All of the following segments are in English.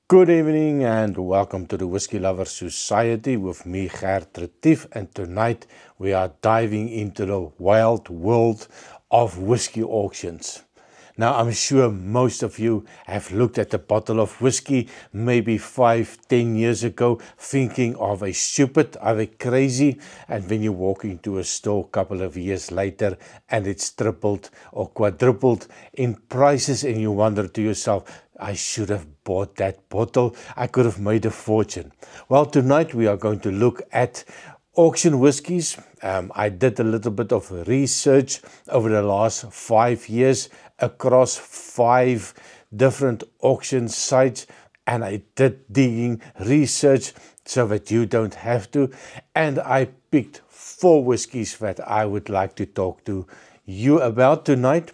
Good evening and welcome to the Whiskey Lovers Society with me, Gert Retief, and tonight we are diving into the wild world of whiskey auctions. Now, I'm sure most of you have looked at a bottle of whiskey maybe 5-10 years ago, thinking of a stupid, of a crazy, and when you walk into a store a couple of years later and it's tripled or quadrupled in prices and you wonder to yourself, I should have bought that bottle. I could have made a fortune. Well, tonight we are going to look at auction whiskies. I did a little bit of research over the last 5 years across 5 different auction sites, and I did digging research so that you don't have to, and I picked 4 whiskies that I would like to talk to you about tonight,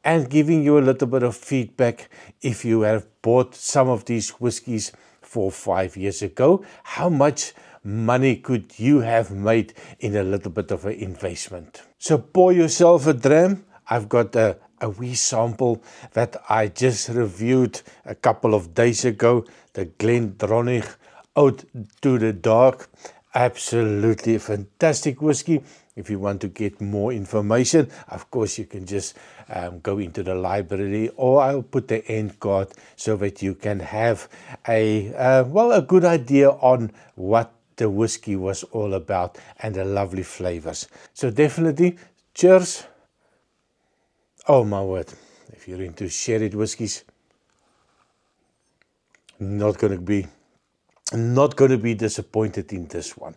and giving you a little bit of feedback if you have bought some of these whiskies 4 or 5 years ago. How much money could you have made in a little bit of an investment? So pour yourself a dram. I've got a wee sample that I just reviewed a couple of days ago, the GlenDronach Out to the Dark. Absolutely fantastic whiskey. If you want to get more information, of course, you can just go into the library, or I'll put the end card so that you can have a good idea on what the whiskey was all about and the lovely flavors. So definitely, cheers. Oh my word, if you're into sherry whiskies, not going to be disappointed in this one.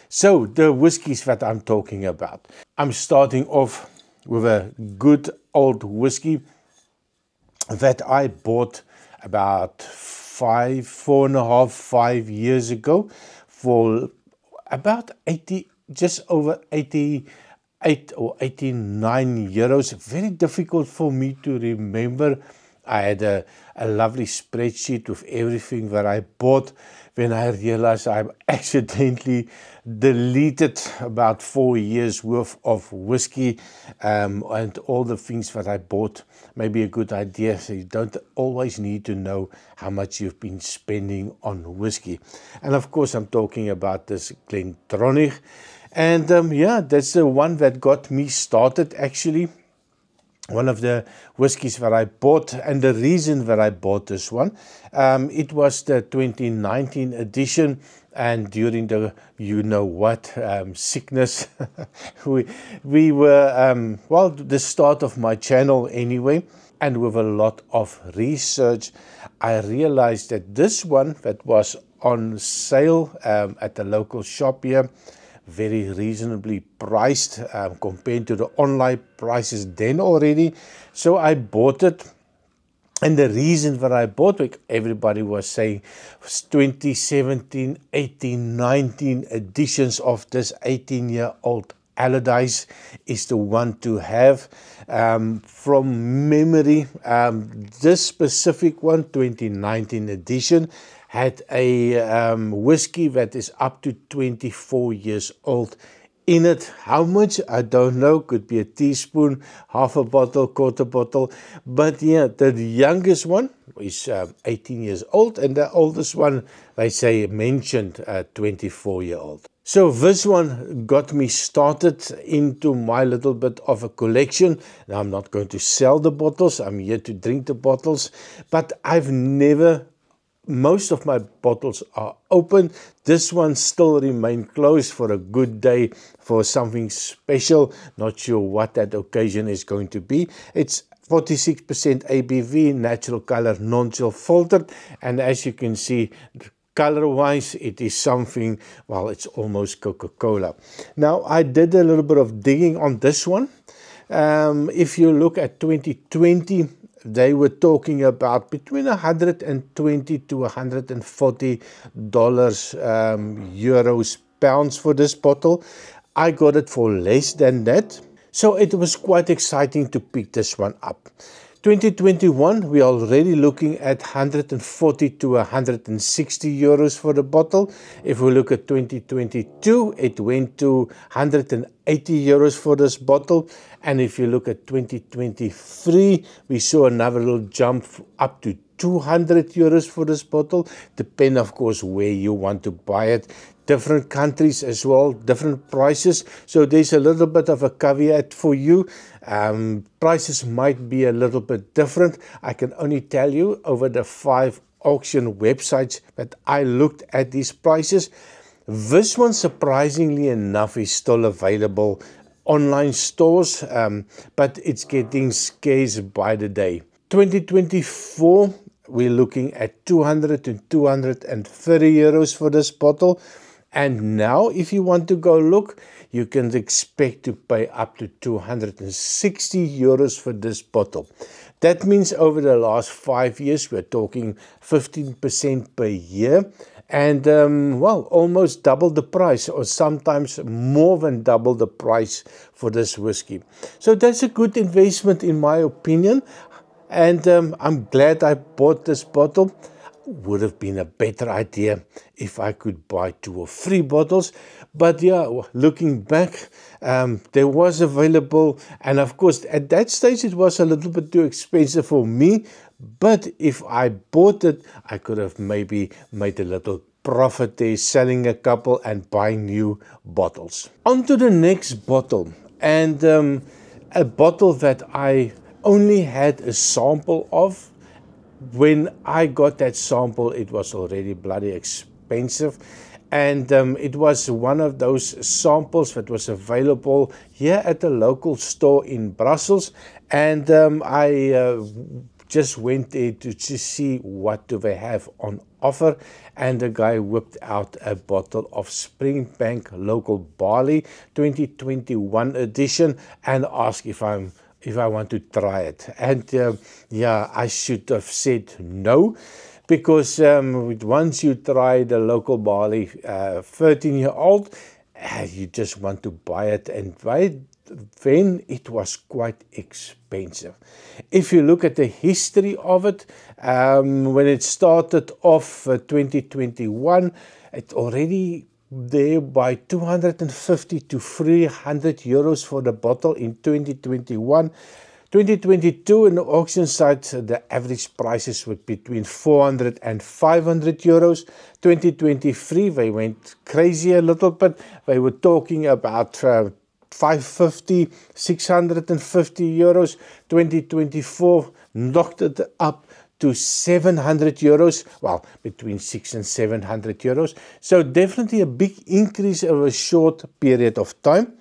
So the whiskies that I'm talking about, I'm starting off with a good old whiskey that I bought about 4.5 years ago for about 80, just over 88 or 89 euros. Very difficult for me to remember. I had a lovely spreadsheet with everything that I bought. When I realized I accidentally deleted about 4 years worth of whiskey and all the things that I bought. Maybe a good idea, so you don't always need to know how much you've been spending on whiskey. And of course, I'm talking about this GlenDronach. And that's the one that got me started actually. One of the whiskies that I bought, and the reason that I bought this one, it was the 2019 edition, and during the sickness, we were, the start of my channel anyway, and with a lot of research, I realized that this one that was on sale at the local shop here, very reasonably priced compared to the online prices then already. So I bought it. And the reason that I bought it, everybody was saying 2017, 18, 19 editions of this 18-year-old Allardyce is the one to have. From memory, this specific one, 2019 edition, had a whiskey that is up to 24 years old in it. How much? I don't know. Could be a teaspoon, half a bottle, quarter bottle. But yeah, the youngest one is 18 years old, and the oldest one, they say, mentioned 24-year-old. So this one got me started into my little bit of a collection. Now, I'm not going to sell the bottles. I'm here to drink the bottles. But most of my bottles are open. This one still remains closed for a good day, for something special. Not sure what that occasion is going to be. It's 46% ABV, natural color, non-chill filtered. And as you can see, color-wise, it is something, it's almost Coca-Cola. Now, I did a little bit of digging on this one. If you look at 2020, they were talking about between $120 to $140 euros, pounds for this bottle. I got it for less than that. So it was quite exciting to pick this one up. 2021, we are already looking at 140 to 160 euros for the bottle. If we look at 2022, it went to 180 euros for this bottle. And if you look at 2023, we saw another little jump up to €200 for this bottle. Depend, of course, where you want to buy it. Different countries as well, different prices. So there's a little bit of a caveat for you. Prices might be a little bit different. I can only tell you over the 5 auction websites that I looked at these prices. This one, surprisingly enough, is still available online stores, but it's getting scarce by the day. 2024, we're looking at 200 to 230 euros for this bottle. And now, if you want to go look, you can expect to pay up to 260 euros for this bottle. That means over the last 5 years, we're talking 15% per year. And, well, almost double the price, or sometimes more than double the price for this whiskey. So that's a good investment in my opinion. And I'm glad I bought this bottle. Would have been a better idea if I could buy 2 or 3 bottles. But yeah, looking back, there was available. And of course, at that stage, it was a little bit too expensive for me. But if I bought it, I could have maybe made a little profit there, selling a couple and buying new bottles. On to the next bottle. And a bottle that I only had a sample of. When I got that sample, it was already bloody expensive. And it was one of those samples that was available here at the local store in Brussels. And I just went there to see what do they have on offer. And the guy whipped out a bottle of Springbank Local Barley 2021 edition and asked if I want to try it. And yeah, I should have said no, because once you try the local barley 13-year-old, you just want to buy it, and then it was quite expensive. If you look at the history of it, when it started off 2021, it already there by 250 to 300 euros for the bottle in 2021. 2022 in the auction site, the average prices were between 400 and 500 euros. 2023, they went crazy a little bit. They were talking about 550, 650 euros. 2024 knocked it up to 700 euros, well, between 600 and 700 euros. So definitely a big increase over a short period of time.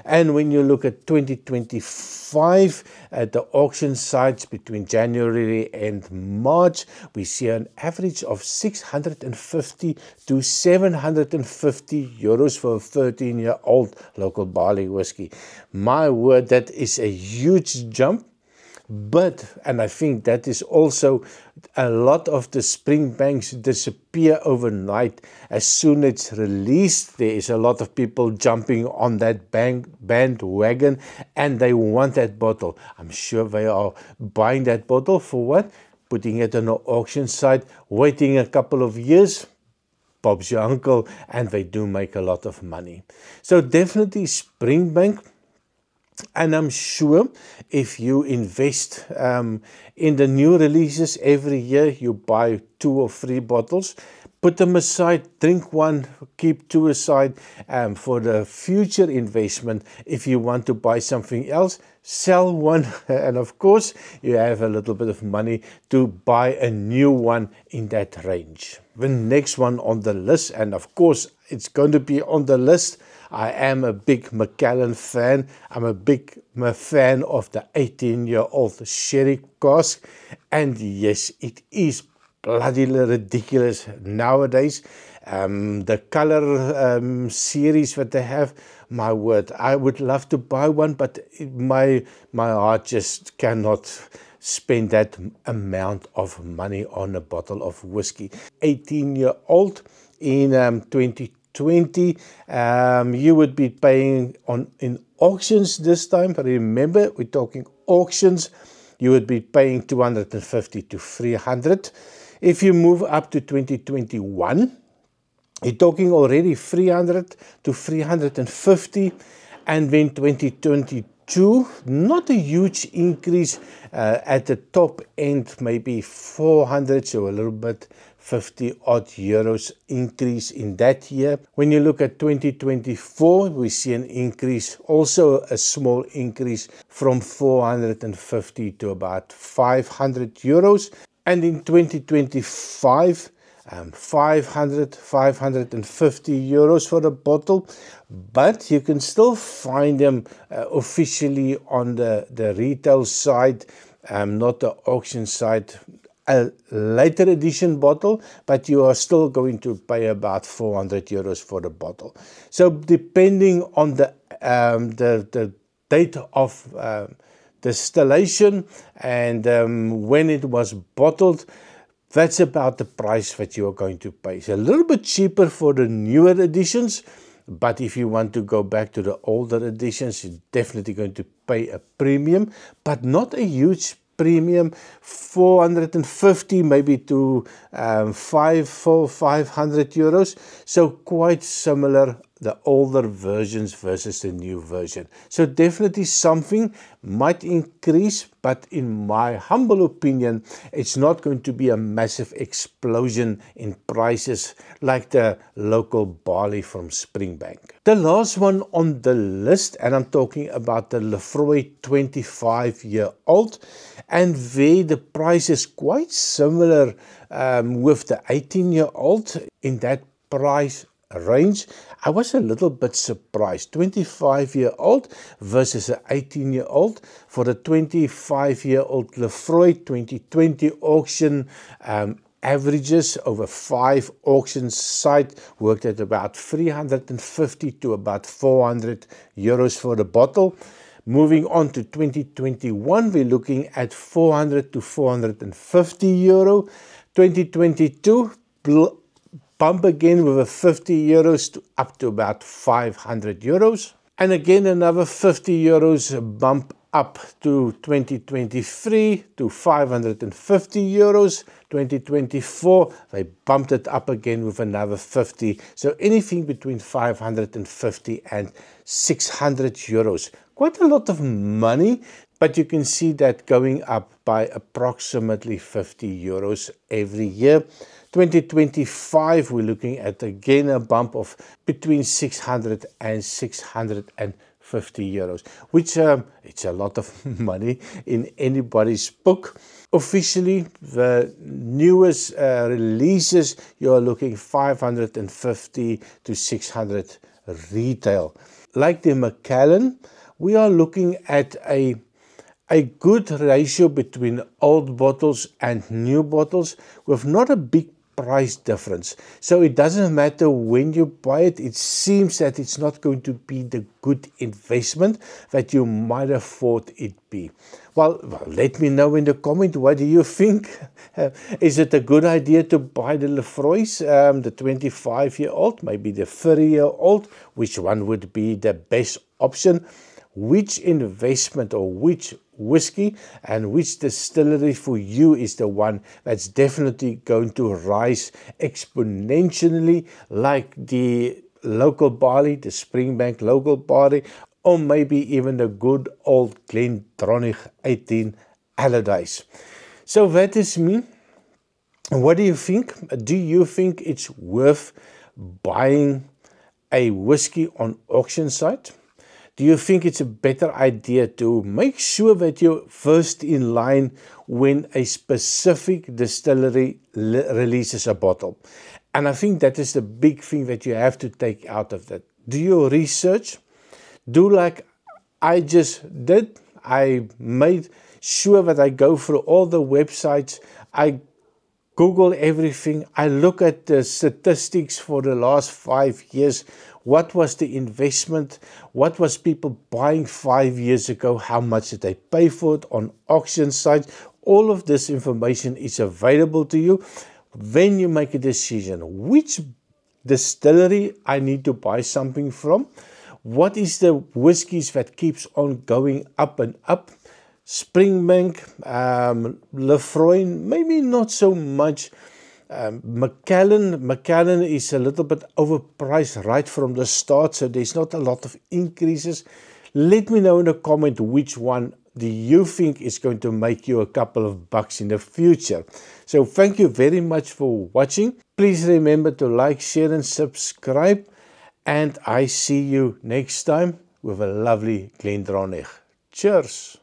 And when you look at 2025 at the auction sites between January and March, we see an average of 650 to 750 euros for a 13-year-old local barley whiskey. My word, that is a huge jump. But, and I think that is also a lot of the Springbanks disappear overnight. As soon as it's released, there is a lot of people jumping on that bandwagon and they want that bottle. I'm sure they are buying that bottle for what? Putting it on an auction site, waiting a couple of years. Bob's your uncle, and they do make a lot of money. So definitely Springbank. And I'm sure if you invest in the new releases every year, you buy 2 or 3 bottles, put them aside, drink one, keep 2 aside for the future investment. If you want to buy something else, sell one. And of course, you have a little bit of money to buy a new one in that range. The next one on the list, and of course, it's going to be on the list. I am a big Macallan fan. I'm a big fan of the 18-year-old sherry cask. And yes, it is bloody ridiculous nowadays. The color series that they have, my word, I would love to buy one, but my heart just cannot spend that amount of money on a bottle of whiskey. 18-year-old in 2020, you would be paying in auctions this time. But remember, we're talking auctions. You would be paying 250 to 300. If you move up to 2021, you're talking already 300 to 350. And then 2022, 2022, not a huge increase at the top end, maybe 400, so a little bit 50 odd euros increase in that year. When you look at 2024, we see an increase, also a small increase from 450 to about 500 euros. And in 2025, 550 euros for a bottle, but you can still find them officially on the retail side, not the auction side, a later edition bottle, but you are still going to pay about 400 euros for the bottle. So depending on the date of distillation and when it was bottled, that's about the price that you are going to pay. It's a little bit cheaper for the newer editions, but if you want to go back to the older editions, you're definitely going to pay a premium, but not a huge premium, 450 maybe to 500 euros. So quite similar, the older versions versus the new version. So definitely something might increase, but in my humble opinion, it's not going to be a massive explosion in prices like the local barley from Springbank. The last one on the list, and I'm talking about the Laphroaig 25-year-old, and there the price is quite similar with the 18-year-old in that price range. I was a little bit surprised. 25-year-old versus an 18-year-old. For the 25-year-old Laphroaig 2020 auction, averages over 5 auction sites worked at about 350 to about 400 euros for the bottle. Moving on to 2021, we're looking at 400 to 450 euro. 2022, bump again with a 50 euros to up to about 500 euros. And again, another 50 euros bump up to 2023 to 550 euros. 2024, they bumped it up again with another 50. So anything between 550 and 600 euros. Quite a lot of money, but you can see that going up by approximately 50 euros every year. 2025, we're looking at again a bump of between 600 and 650 euros, which it's a lot of money in anybody's book. Officially, the newest releases, you're looking 550 to 600 retail. Like the Macallan, we are looking at a good ratio between old bottles and new bottles with not a big price difference. So it doesn't matter when you buy it, it seems that it's not going to be the good investment that you might have thought it'd be. Well, let me know in the comment, what do you think? Is it a good idea to buy the Laphroaigs, the 25-year-old, maybe the 30-year-old? Which one would be the best option? Which investment or which whiskey and which distillery for you is the one that's definitely going to rise exponentially, like the local barley, the Springbank local barley, or maybe even the good old Glendronach 18 Allardyce? So that is me. What do you think? Do you think it's worth buying a whiskey on auction site? Do you think it's a better idea to make sure that you're first in line when a specific distillery releases a bottle? And I think that is the big thing that you have to take out of that. Do your research. Do like I just did. I made sure that I go through all the websites. I Google everything. I look at the statistics for the last 5 years. What was the investment? What was people buying 5 years ago? How much did they pay for it on auction sites? All of this information is available to you. Then you make a decision. Which distillery I need to buy something from? What is the whiskies that keeps on going up and up? Springbank, Laphroaig, maybe not so much. Macallan is a little bit overpriced right from the start, so there's not a lot of increases. Let me know in a comment which one do you think is going to make you a couple of bucks in the future. So thank you very much for watching. Please remember to like, share and subscribe. And I see you next time with a lovely Glendronach. Cheers!